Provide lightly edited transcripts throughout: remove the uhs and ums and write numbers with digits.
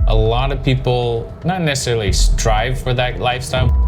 A lot of people not necessarily strive for that lifestyle.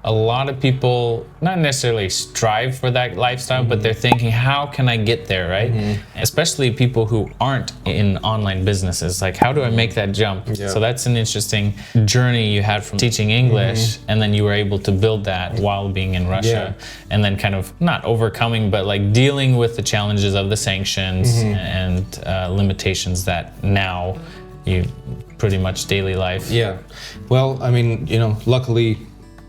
A lot of people not necessarily strive for that lifestyle, but they're thinking, how can I get there, right? Especially people who aren't in online businesses. Like, how do I make that jump? Yeah. So that's an interesting journey you had from teaching English, and then you were able to build that while being in Russia, and then kind of not overcoming, but like dealing with the challenges of the sanctions and limitations that now you pretty much daily life. Yeah. Well, I mean, luckily,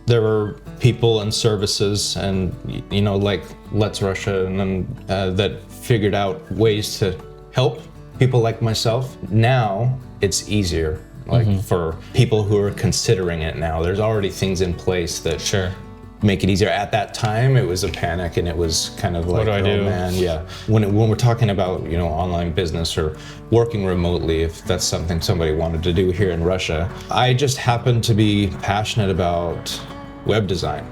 there were people and services and, like Let's Russia and then that figured out ways to help people like myself. Now it's easier, like for people who are considering it now. There's already things in place that make it easier. At that time, it was a panic and it was kind of like, what do I do? Man, yeah. When we're talking about, online business or working remotely, if that's something somebody wanted to do here in Russia, I just happened to be passionate about web design,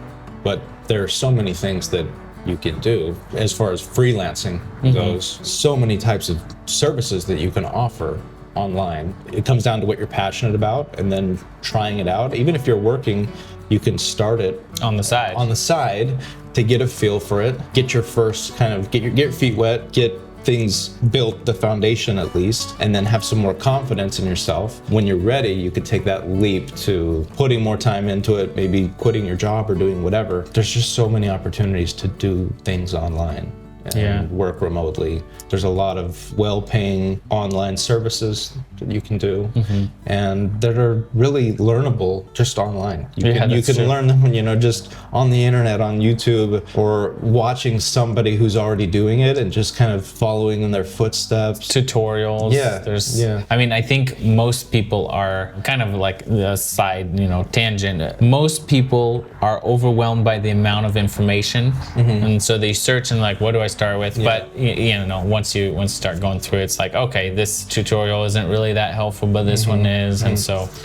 but there are so many things that you can do as far as freelancing goes. So many types of services that you can offer online. It comes down to what you're passionate about and then trying it out. Even if you're working, you can start it On the side to get a feel for it, get your first get your feet wet, get things built, the foundation at least, and then have some more confidence in yourself. When you're ready, you could take that leap to putting more time into it, maybe quitting your job or doing whatever. There's just so many opportunities to do things online and work remotely. There's a lot of well-paying online services that you can do and that are really learnable just online. You can learn them, just on the internet, on YouTube, or watching somebody who's already doing it and just kind of following in their footsteps. Tutorials. I mean, I think most people are kind of like the side, tangent. Most people are overwhelmed by the amount of information, and so they search and like, what do I start with? But once you start going through it, it's like, okay, this tutorial isn't really that helpful, but this one is.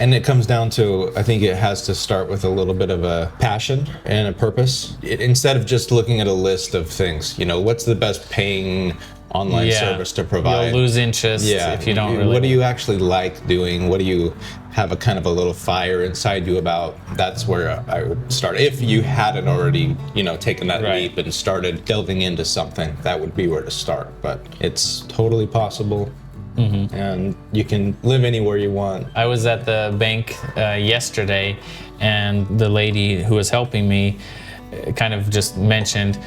And it comes down to, I think it has to start with a little bit of a passion and a purpose. Instead of just looking at a list of things, what's the best paying online service to provide? You'll lose interest if you don't really. What do you actually like doing? What do you have a kind of a little fire inside you about? That's where I would start. If you hadn't already, taken that leap and started delving into something, that would be where to start. But it's totally possible. And you can live anywhere you want. I was at the bank yesterday, and the lady who was helping me kind of just mentioned,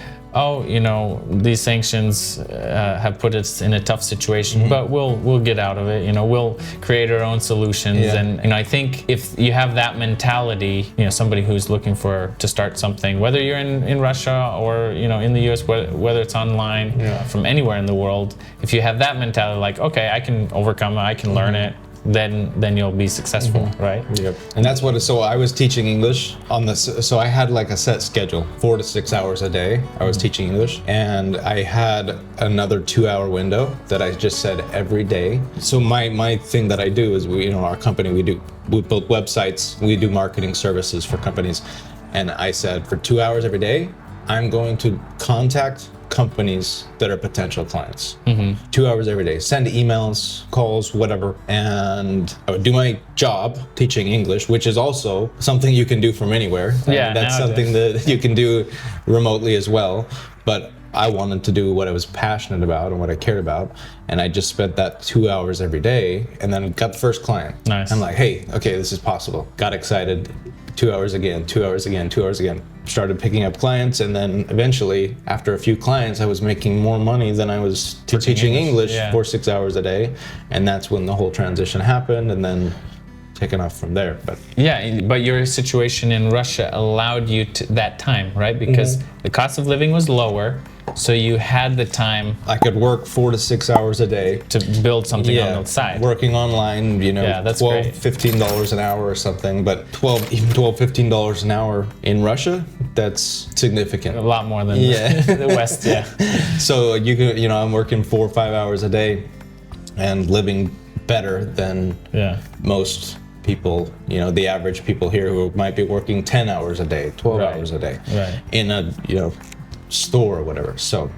these sanctions have put us in a tough situation, but we'll get out of it. We'll create our own solutions. And I think if you have that mentality, somebody who's looking to start something, whether you're in Russia or in the US, whether it's online, from anywhere in the world, if you have that mentality, like, okay, I can overcome it, I can learn it, then you'll be successful, right? Yep. And that's so I was teaching English on this, so I had like a set schedule, 4 to 6 hours a day. I was teaching English, and I had another 2-hour window that I just said every day. So my thing that I do is our company, we build websites, we do marketing services for companies. And I said for 2 hours every day, I'm going to contact companies that are potential clients. 2 hours every day, send emails, calls, whatever, and I would do my job teaching English, which is also something you can do from anywhere. That's something that you can do remotely as well. But I wanted to do what I was passionate about and what I cared about, and I just spent that 2 hours every day, and then got the first client. Nice. I'm like, hey, okay, this is possible. Got excited. 2 hours again, 2 hours again, 2 hours again. Started picking up clients, and then eventually, after a few clients, I was making more money than I was teaching English for 6 hours a day, and that's when the whole transition happened, and then taken off from there. But your situation in Russia allowed you that time, right? Because the cost of living was lower. So you had the time. I could work 4 to 6 hours a day to build something on the side. Working online, that's $12, great. $15 an hour or something. But $12, $15 an hour in Russia, that's significant. A lot more than the West, So I'm working 4 or 5 hours a day. and living better than Yeah. most people, you know, the average people here who might be working 10 hours a day, 12 Right. hours a day Right. in a, you know, store or whatever. So